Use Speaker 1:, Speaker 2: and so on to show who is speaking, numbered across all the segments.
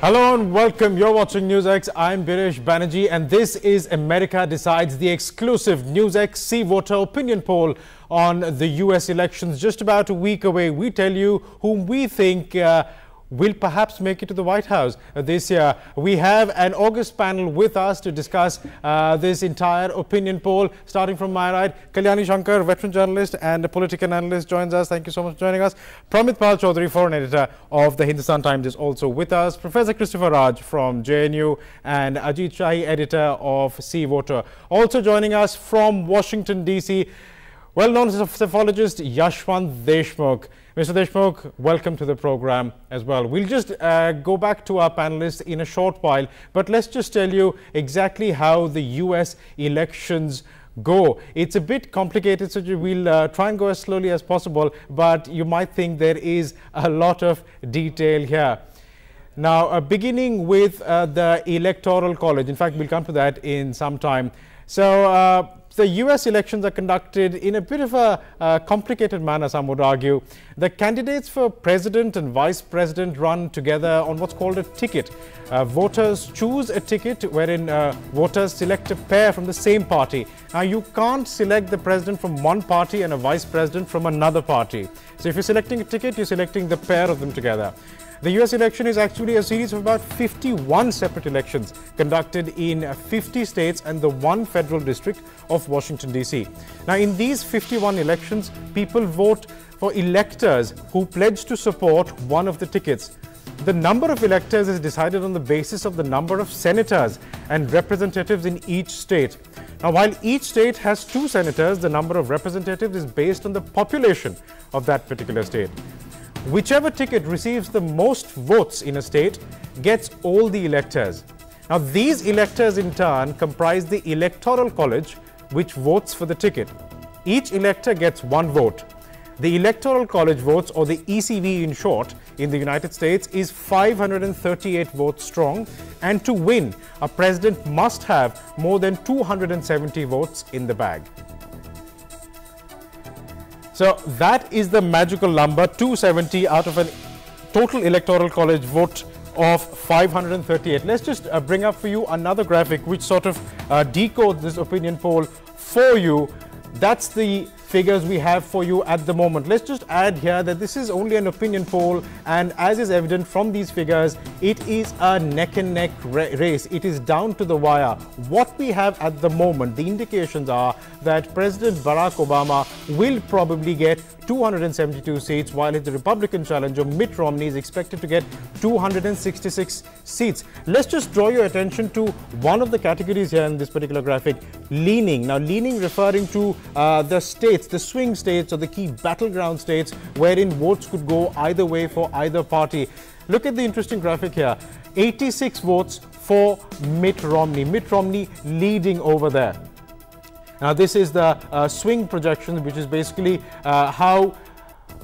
Speaker 1: Hello and welcome. You're watching NewsX. I'm Biresh Banerjee and this is America Decides, the exclusive NewsX See Voter opinion poll on the US elections. Just about a week away, we tell you whom we think will perhaps make it to the White House this year. We have an August panel with us to discuss this entire opinion poll. Starting from my right, Kalyani Shankar, veteran journalist and a political analyst, joins us. Thank you so much for joining us. Pramit Pal Chaudhary, foreign editor of the Hindustan Times, is also with us. Professor Christopher Raj from JNU and Ajit Shahi, editor of See Voter. Also joining us from Washington, D.C., well-known psephologist Yashwant Deshmukh. Mr. Deshmukh, welcome to the program as well. We'll just go back to our panelists in a short while, but let's just tell you exactly how the US elections go. It's a bit complicated, so we'll try and go as slowly as possible, but you might think there is a lot of detail here. Now, beginning with the Electoral College, in fact, we'll come to that in some time. So, the US elections are conducted in a bit of a complicated manner, some would argue. The candidates for president and vice president run together on what's called a ticket. Voters choose a ticket wherein voters select a pair from the same party. Now, you can't select the president from one party and a vice president from another party. So, if you're selecting a ticket, you're selecting the pair of them together. The US election is actually a series of about 51 separate elections conducted in 50 states and the one federal district of Washington, D.C. Now, in these 51 elections, people vote for electors who pledge to support one of the tickets. The number of electors is decided on the basis of the number of senators and representatives in each state. Now, while each state has 2 senators, the number of representatives is based on the population of that particular state. Whichever ticket receives the most votes in a state gets all the electors. Now, these electors in turn comprise the Electoral College, which votes for the ticket. Each elector gets 1 vote. The Electoral College votes, or the ECV in short, in the United States is 538 votes strong, and to win, a president must have more than 270 votes in the bag. So that is the magical number, 270 out of a total Electoral College vote of 538. Let's just bring up for you another graphic which sort of decodes this opinion poll for you. That's the figures we have for you at the moment. Let's just add here that this is only an opinion poll, and as is evident from these figures, it is a neck-and-neck race. It is down to the wire. What we have at the moment, the indications are that President Barack Obama will probably get 272 seats, while the Republican challenger Mitt Romney is expected to get 266 seats. Let's just draw your attention to one of the categories here in this particular graphic, leaning. Now, leaning referring to the states, the swing states or the key battleground states wherein votes could go either way for either party. Look at the interesting graphic here. 86 votes for Mitt Romney. Mitt Romney leading over there. Now, this is the swing projection, which is basically how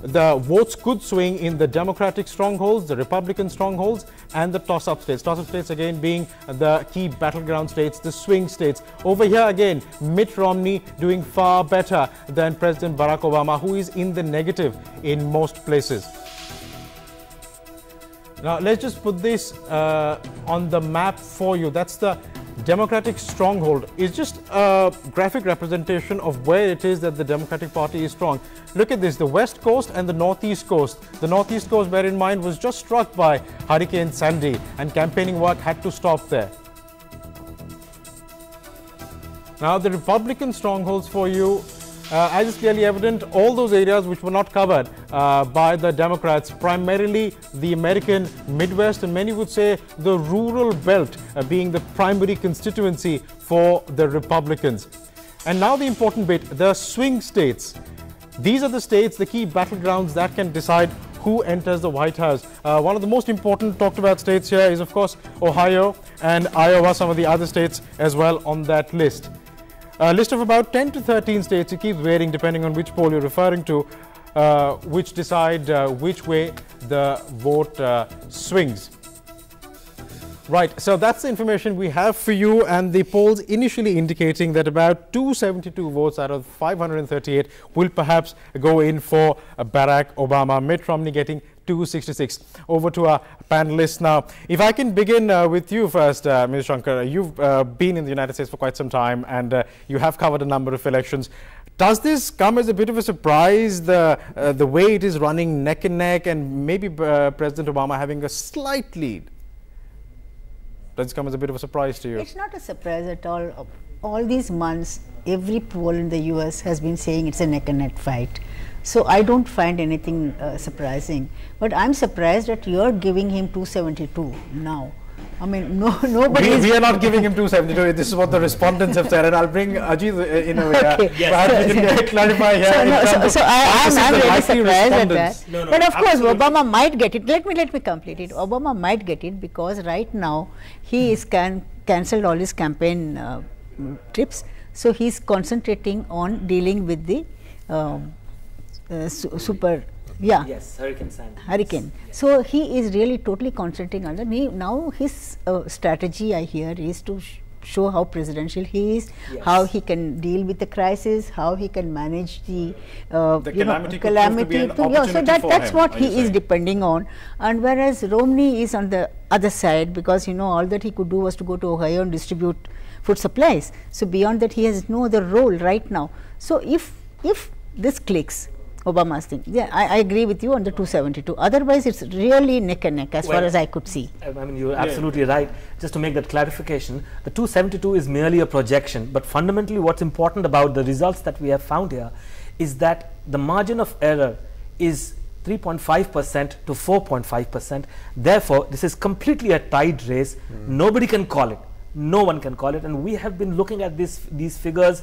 Speaker 1: the votes could swing in the Democratic strongholds, the Republican strongholds, and the toss-up states. Toss-up states again being the key battleground states, the swing states. Over here again, Mitt Romney doing far better than President Barack Obama, who is in the negative in most places. Now, let's just put this on the map for you. That's the Democratic stronghold. Is just a graphic representation of where it is that the Democratic Party is strong. Look at this, the West Coast and the Northeast Coast. The Northeast Coast, bear in mind, was just struck by Hurricane Sandy and campaigning work had to stop there. Now, the Republican strongholds for you, as is clearly evident, all those areas which were not covered by the Democrats, primarily the American Midwest, and many would say the rural belt being the primary constituency for the Republicans. And now the important bit, the swing states. These are the states, the key battlegrounds that can decide who enters the White House. One of the most important talked about states here is, of course, Ohio and Iowa, some of the other states as well on that list. A list of about 10 to 13 states. It keeps varying depending on which poll you're referring to, which decide which way the vote swings. Right, so that's the information we have for you, and the polls initially indicating that about 272 votes out of 538 will perhaps go in for Barack Obama. Mitt Romney getting 266. Over to our panelists now. If I can begin with you first, Ms. Shankar. You've been in the United States for quite some time, and you have covered a number of elections. Does this come as a bit of a surprise, the way it is running neck and neck, and maybe President Obama having a slight lead? Does it come as a bit of a surprise to you?
Speaker 2: It's not a surprise at all. All these months, every poll in the US has been saying it's a neck and neck fight. So I don't find anything surprising. But I'm surprised that you're giving him 272 now. I mean, nobody. We
Speaker 1: are not giving him 272. This is what the respondents have said, and I'll bring Ajit in a way.
Speaker 2: Okay.
Speaker 1: Perhaps we can clarify here.
Speaker 2: So I'm really surprised at that.
Speaker 3: No,
Speaker 2: but of course,
Speaker 3: absolutely.
Speaker 2: Obama might get it. Let me complete it. Obama might get it because right now he is cancelled all his campaign trips. So he's concentrating on dealing with the
Speaker 3: Hurricane Sandy.
Speaker 2: Hurricane. Yes. So he is really totally concentrating on that. Now his strategy, I hear, is to show how presidential he is,
Speaker 3: yes,
Speaker 2: how he can deal with the crisis, how he can manage the
Speaker 1: calamity.
Speaker 2: So that's what he is depending on. And whereas Romney is on the other side, because all that he could do was to go to Ohio and distribute food supplies. So beyond that, he has no other role right now. So if this clicks, Obama's thing. Yeah, I agree with you on the 272. Otherwise, it's really neck and neck as far as I could see.
Speaker 3: I mean, you're absolutely right. Just to make that clarification, the 272 is merely a projection. But fundamentally, what's important about the results that we have found here is that the margin of error is 3.5% to 4.5%. Therefore, this is completely a tied race. Nobody can call it. No one can call it. And we have been looking at these figures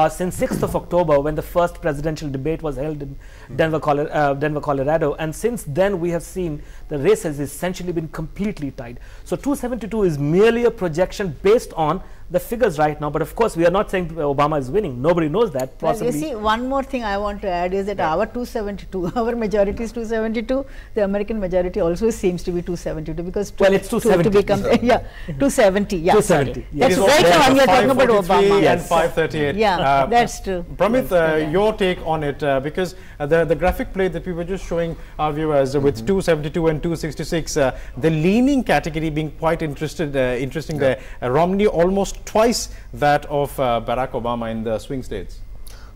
Speaker 3: since 6th of October, when the first presidential debate was held in Denver, Colorado. And since then, we have seen the race has essentially been completely tied. So 272 is merely a projection based on the figures right now. But of course, we are not saying Obama is winning. Nobody knows that. Possibly.
Speaker 2: Well, you see, one more thing I want to add is that our 272, our majority is 272. The American majority also seems to be 272 because
Speaker 3: it's 270.
Speaker 2: 270. Yeah,
Speaker 3: 270.
Speaker 2: That's right now when we are talking about Obama.
Speaker 1: And 538.
Speaker 2: Yeah, that's true.
Speaker 1: Pramit, your take on it, because the graphic plate that we were just showing our viewers with 272 and 266, the leaning category being quite interesting there. Romney almost twice that of Barack Obama in the swing states.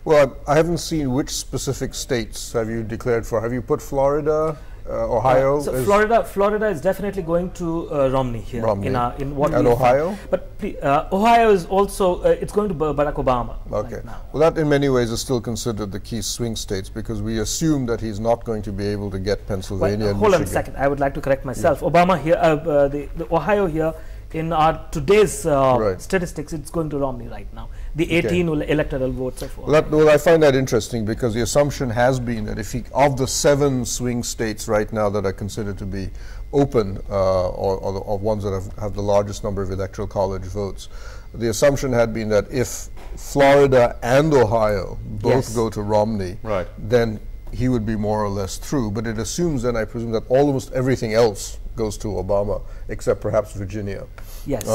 Speaker 4: Well, I haven't seen which specific states have you declared for. Have you put Florida, Ohio?
Speaker 3: So Florida is definitely going to Romney here. In what
Speaker 4: and Ohio?
Speaker 3: But Ohio is also it's going to Barack Obama.
Speaker 4: Okay.
Speaker 3: Right now.
Speaker 4: Well, that in many ways is still considered the key swing states because we assume that he's not going to be able to get Pennsylvania.
Speaker 3: Well, hold on a second. I would like to correct myself. Obama here, the Ohio here. In our today's statistics, it's going to Romney right now. The 18 electoral votes of
Speaker 4: well, I find that interesting because the assumption has been that if of the 7 swing states right now that are considered to be open or ones that have the largest number of electoral college votes, the assumption had been that if Florida and Ohio both go to Romney, then he would be more or less through. But it assumes then, I presume, that almost everything else goes to Obama, except perhaps Virginia.
Speaker 3: Yes.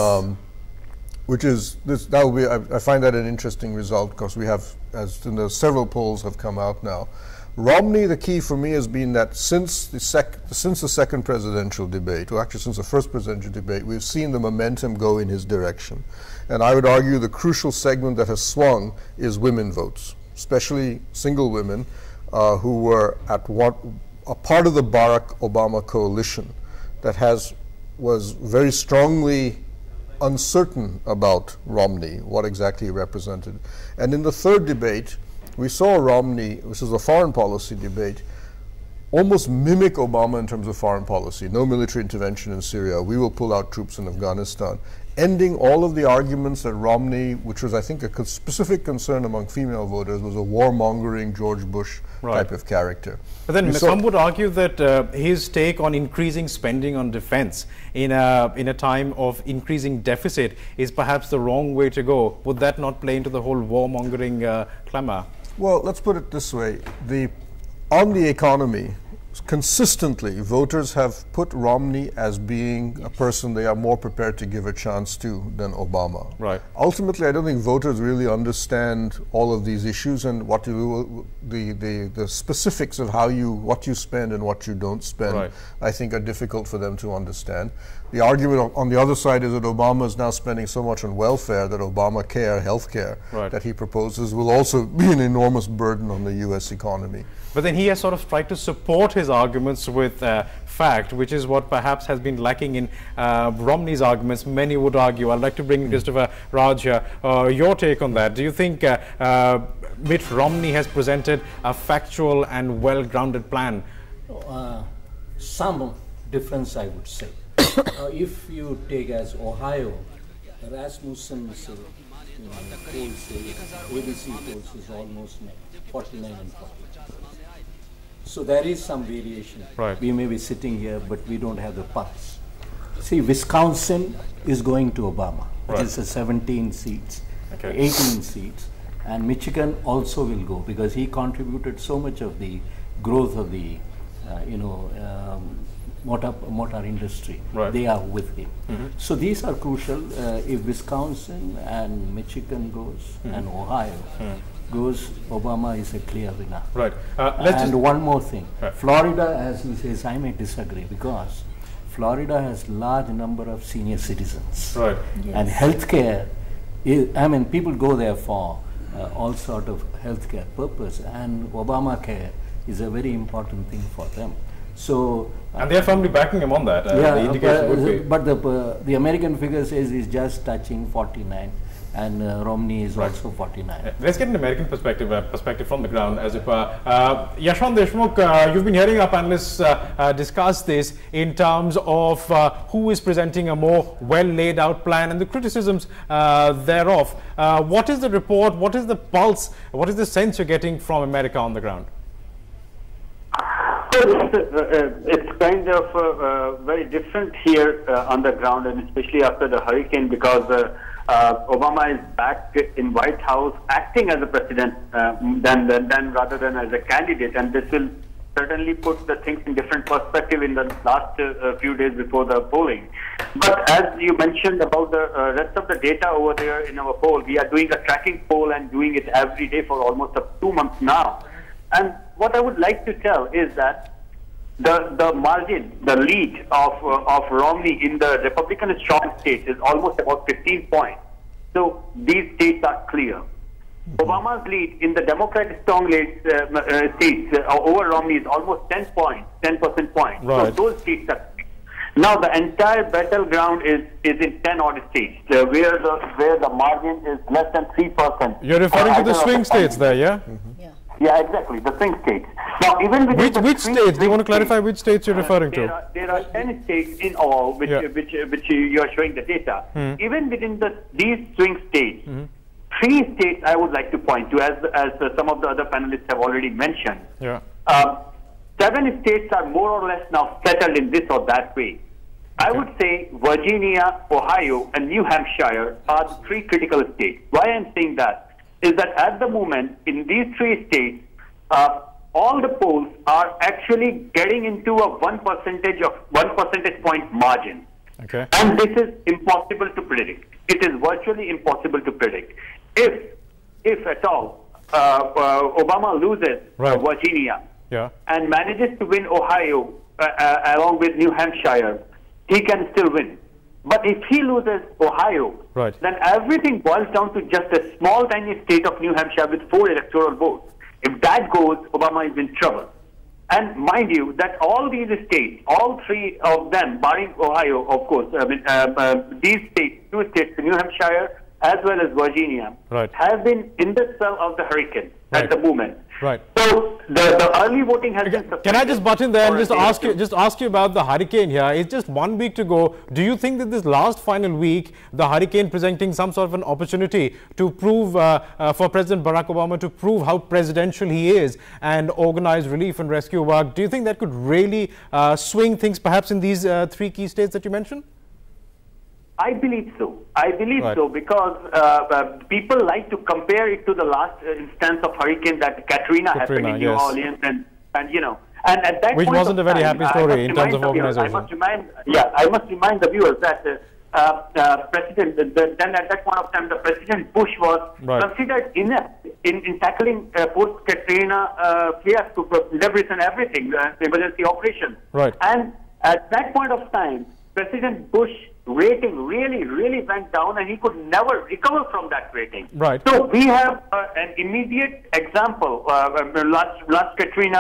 Speaker 4: Which is that will be. I find that an interesting result because we have, as several polls have come out now. Romney, the key for me has been that since the second presidential debate, or actually since the first presidential debate, we've seen the momentum go in his direction. And I would argue the crucial segment that has swung is women votes, especially single women who were a part of the Barack Obama coalition that was very strongly uncertain about Romney, what exactly he represented. And in the third debate, we saw Romney, which was a foreign policy debate, almost mimic Obama in terms of foreign policy. No military intervention in Syria. We will pull out troops in Afghanistan. ending all of the arguments that Romney, which was I think a specific concern among female voters, was a warmongering George Bush type of character.
Speaker 1: But then some would argue that his take on increasing spending on defense in a time of increasing deficit is perhaps the wrong way to go. Would that not play into the whole warmongering clamor?
Speaker 4: Well, let's put it this way. On the economy, consistently, voters have put Romney as being a person they are more prepared to give a chance to than Obama.
Speaker 1: Right.
Speaker 4: Ultimately, I don't think voters really understand all of these issues and what you the specifics of what you spend and what you don't spend.
Speaker 1: Right.
Speaker 4: I think are difficult for them to understand. The argument on the other side is that Obama is now spending so much on welfare that Obamacare, healthcare, that he proposes will also be an enormous burden on the U.S. economy.
Speaker 1: But then he has sort of tried to support his arguments with fact, which is what perhaps has been lacking in Romney's arguments, many would argue. I'd like to bring Christopher Raj here. Your take on that. Do you think Mitt Romney has presented a factual and well-grounded plan?
Speaker 5: Some difference, I would say. If you take as Ohio, Rasmussen's polls, ABC polls is almost 49 and 40. So there is some variation.
Speaker 1: Right.
Speaker 5: We may be sitting here, but we don't have the pulse. See, Wisconsin is going to Obama.
Speaker 1: Right.
Speaker 5: It is 17 seats,
Speaker 1: Okay.
Speaker 5: 18 seats, and Michigan also will go because he contributed so much of the growth of the, motor industry.
Speaker 1: Right.
Speaker 5: They are with him. So these are crucial. If Wisconsin and Michigan goes and Ohio goes, Obama is a clear winner.
Speaker 1: Right.
Speaker 5: And one more thing.
Speaker 1: Right.
Speaker 5: Florida, as he says, I may disagree because Florida has large number of senior citizens.
Speaker 1: Right.
Speaker 2: Yes.
Speaker 5: And healthcare, people go there for all sort of healthcare purpose, and Obamacare is a very important thing for them. So,
Speaker 1: and they are firmly backing him on that. The indication would be.
Speaker 5: But the American figure says he's just touching 49, and Romney is also 49.
Speaker 1: Let's get an American perspective from the ground, as it were. Yashwant Deshmukh, you've been hearing our panelists discuss this in terms of who is presenting a more well laid out plan and the criticisms thereof. What is the report? What is the pulse? What is the sense you're getting from America on the ground?
Speaker 6: It's kind of very different here on the ground, and especially after the hurricane, because Obama is back in White House acting as a president than rather than as a candidate, and this will certainly put the things in different perspective in the last few days before the polling. But as you mentioned about the rest of the data over there in our poll, we are doing a tracking poll and doing it every day for almost 2 months now. And what I would like to tell is that the margin, the lead of Romney in the Republican strong states is almost about 15 points. So these states are clear. Obama's lead in the Democratic strong states over Romney is almost 10 points, 10% points.
Speaker 1: Right.
Speaker 6: So those states are clear. Now the entire battleground is in 10 odd states where the margin is less than 3%.
Speaker 1: You're referring to the swing states there, yeah?
Speaker 6: Yeah, exactly, the swing states. Now, even within
Speaker 1: which states? Do you want to clarify which states you're referring to?
Speaker 6: There are 10 states in all, which you are showing the data. Even within these swing states, 3 states I would like to point to, as some of the other panelists have already mentioned.
Speaker 1: Yeah.
Speaker 6: 7 states are more or less now settled in this or that way. I would say Virginia, Ohio, and New Hampshire are the 3 critical states. Why I'm saying that is that at the moment in these 3 states, all the polls are actually getting into a 1 percentage point margin.
Speaker 1: Okay.
Speaker 6: And this is impossible to predict. It is virtually impossible to predict. If at all Obama loses Virginia and manages to win Ohio along with New Hampshire, he can still win. But if he loses Ohio, then everything boils down to just a small tiny state of New Hampshire with 4 electoral votes. If that goes, Obama is in trouble. And mind you that all these states, all 3 of them, barring Ohio, of course, these states, 2 states, New Hampshire as well as Virginia, have been in the cell of the hurricane at the moment.
Speaker 1: Right.
Speaker 6: So the early voting has been suspended.
Speaker 1: Can I just butt in there and just ask you about the hurricane here? It's just 1 week to go. Do you think that this last final week, the hurricane presenting some sort of an opportunity to prove for President Barack Obama to prove how presidential he is and organize relief and rescue work? Do you think that could really swing things perhaps in these 3 key states that you mentioned?
Speaker 6: I believe so. I believe so because people like to compare it to the last instance of hurricane that Katrina happened in New Orleans, and you know, and at that
Speaker 1: which
Speaker 6: point
Speaker 1: wasn't a very happy story in terms of organization.
Speaker 6: I must remind the viewers that then at that point of time, the President Bush was considered inept in tackling post-Katrina fiasco, debris and everything, the emergency operation. And at that point of time, President Bush rating really went down, and he could never recover from that rating. So we have an immediate example, last Katrina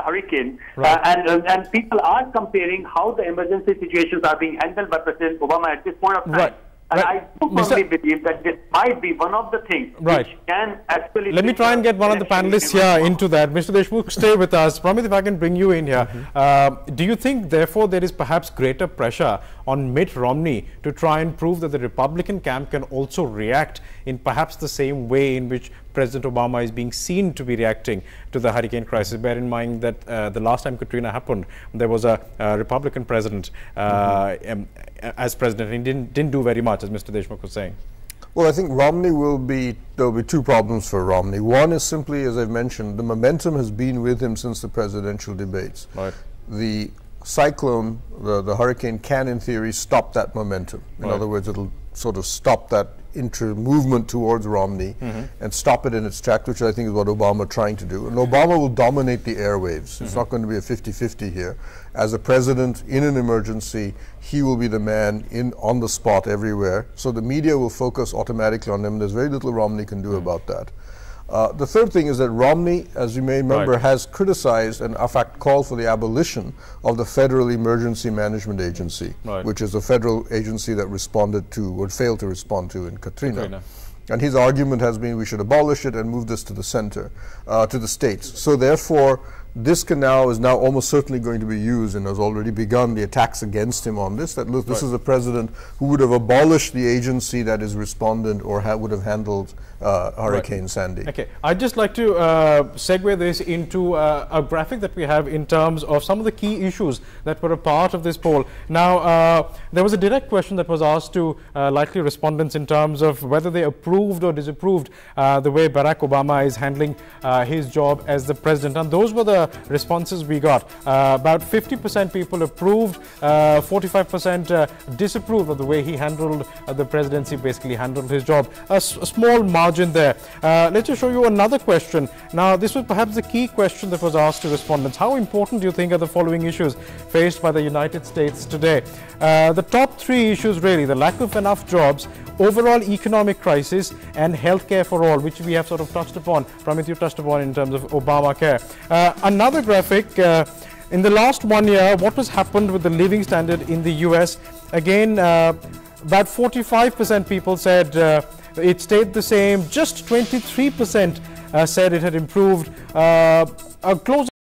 Speaker 6: hurricane, and people are comparing how the emergency situations are being handled by President Obama at this point of time. And I do firmly believe that this might be one of the things which can actually...
Speaker 1: Let me try and get one of the panelists here into that. Mr. Deshmukh, stay with us. Pramit, if I can bring you in here. Do you think, therefore, there is perhaps greater pressure on Mitt Romney to try and prove that the Republican camp can also react in perhaps the same way in which President Obama is being seen to be reacting to the hurricane crisis? Bear in mind that the last time Katrina happened, there was a Republican president as president, and he didn't do very much, as Mr. Deshmukh was saying.
Speaker 4: Well, I think Romney will be, there will be 2 problems for Romney. One is simply, as I've mentioned, the momentum has been with him since the presidential debates. The cyclone, the hurricane can, in theory, stop that momentum. In other words, it'll sort of stop that movement towards Romney and stop it in its tracks, which I think is what Obama is trying to do. And Obama will dominate the airwaves. It's not going to be a 50-50 here. As a president in an emergency, he will be the man on the spot everywhere. So the media will focus automatically on him. There's very little Romney can do about that. The third thing is that Romney, as you may remember, has criticized and in fact called for the abolition of the Federal Emergency Management Agency, which is a federal agency that responded to, or failed to respond to, in Katrina. And his argument has been we should abolish it and move this to the center, to the states. So therefore, this is now almost certainly going to be used, and has already begun the attacks against him on this, that look, this is a president who would have abolished the agency that is respondent or would have handled Hurricane Sandy.
Speaker 1: Okay, I'd just like to segue this into a graphic that we have in terms of some of the key issues that were a part of this poll. Now, there was a direct question that was asked to likely respondents in terms of whether they approved or disapproved the way Barack Obama is handling his job as the president, and those were the responses we got. About 50% people approved, 45% disapproved of the way he handled the presidency, basically handled his job. A small margin there. Let's just show you another question. Now, this was perhaps the key question that was asked to respondents. How important do you think are the following issues faced by the United States today? The top 3 issues really: the lack of enough jobs, overall economic crisis, and healthcare for all, which we have sort of touched upon. Pramit, you touched upon in terms of Obamacare. Another graphic, in the last 1 year, what has happened with the living standard in the US? Again, about 45% people said it stayed the same. Just 23% said it had improved. A close